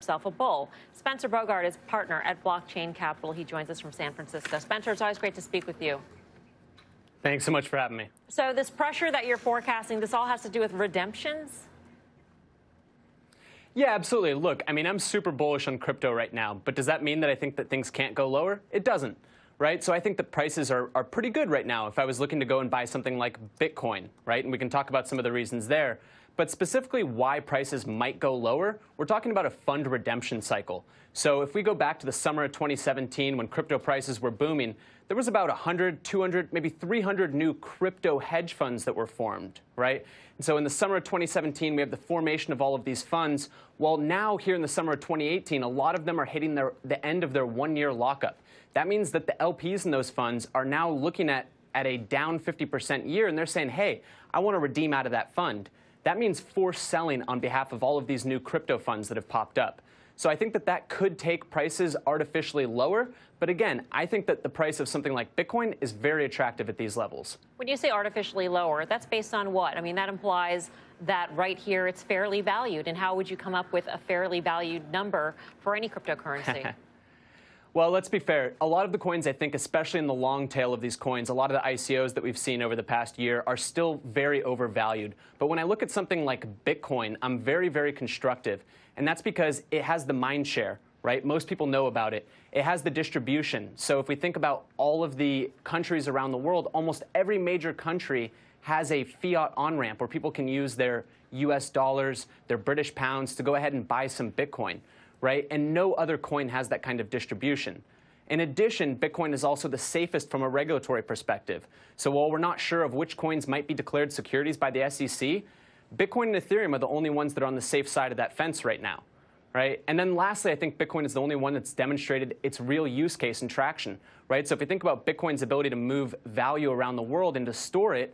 himself a bull. Spencer Bogart is partner at Blockchain Capital. He joins us from San Francisco. Spencer, it's always great to speak with you. Thanks so much for having me. So this pressure that you're forecasting, this all has to do with redemptions? Yeah, absolutely. Look, I mean, I'm super bullish on crypto right now, but does that mean that I think that things can't go lower? It doesn't, right? So I think the prices are pretty good right now if I was looking to go and buy something like Bitcoin, right? And we can talk about some of the reasons there. But specifically why prices might go lower, we're talking about a fund redemption cycle. So if we go back to the summer of 2017 when crypto prices were booming, there was about 100, 200, maybe 300 new crypto hedge funds that were formed, right? And so in the summer of 2017, we have the formation of all of these funds. While now here in the summer of 2018, a lot of them are hitting the end of their one-year lockup. That means that the LPs in those funds are now looking at a down 50% year, and they're saying, hey, I want to redeem out of that fund. That means forced selling on behalf of all of these new crypto funds that have popped up. So I think that that could take prices artificially lower. But again, I think that the price of something like Bitcoin is very attractive at these levels. When you say artificially lower, that's based on what? I mean, that implies that right here it's fairly valued. And how would you come up with a fairly valued number for any cryptocurrency? Well, let's be fair. A lot of the coins, I think, especially in the long tail of these coins, a lot of the ICOs that we've seen over the past year are still very overvalued. But when I look at something like Bitcoin, I'm very, very constructive. And that's because it has the mind share, right? Most people know about it. It has the distribution. So if we think about all of the countries around the world, almost every major country has a fiat on-ramp where people can use their US dollars, their British pounds to go ahead and buy some Bitcoin, right? And no other coin has that kind of distribution. In addition, Bitcoin is also the safest from a regulatory perspective. So while we're not sure of which coins might be declared securities by the SEC, Bitcoin and Ethereum are the only ones that are on the safe side of that fence right now, right? And then lastly, I think Bitcoin is the only one that's demonstrated its real use case and traction, right? So if you think about Bitcoin's ability to move value around the world and to store it,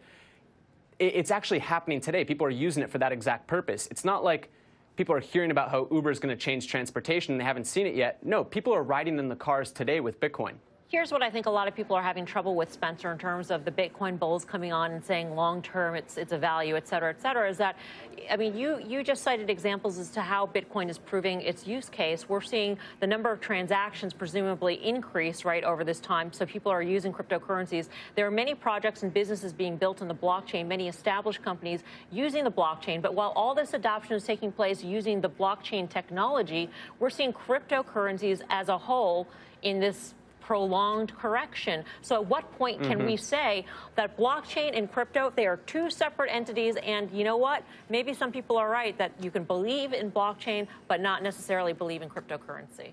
it's actually happening today. People are using it for that exact purpose. It's not like people are hearing about how Uber is going to change transportation and they haven't seen it yet. No, people are riding in the cars today with Bitcoin. Here's what I think a lot of people are having trouble with, Spencer, in terms of the Bitcoin bulls coming on and saying long-term it's a value, et cetera, is that, I mean, you just cited examples as to how Bitcoin is proving its use case. We're seeing the number of transactions presumably increase, right, over this time. So people are using cryptocurrencies. There are many projects and businesses being built on the blockchain, many established companies using the blockchain. But while all this adoption is taking place using the blockchain technology, we're seeing cryptocurrencies as a whole in this prolonged correction. So at what point can we say that blockchain and crypto, they are two separate entities, and you know what? Maybe some people are right that you can believe in blockchain but not necessarily believe in cryptocurrency.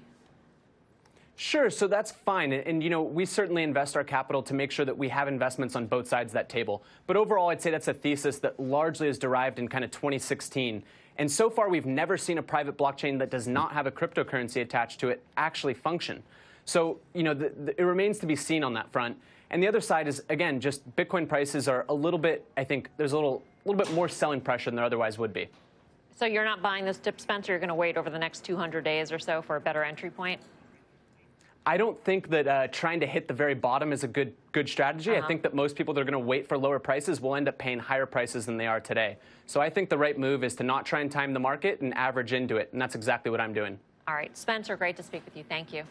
Sure, so that's fine. And, you know, we certainly invest our capital to make sure that we have investments on both sides of that table. But overall, I'd say that's a thesis that largely is derived in kind of 2016. And so far, we've never seen a private blockchain that does not have a cryptocurrency attached to it actually function. So, you know, it remains to be seen on that front. And the other side is, again, just Bitcoin prices are a little bit, I think, there's a little bit more selling pressure than there otherwise would be. So you're not buying this dip, Spencer? You're going to wait over the next 200 days or so for a better entry point? I don't think that trying to hit the very bottom is a good strategy. I think that most people that are going to wait for lower prices will end up paying higher prices than they are today. So I think the right move is to not try and time the market and average into it. And that's exactly what I'm doing. All right. Spencer, great to speak with you. Thank you.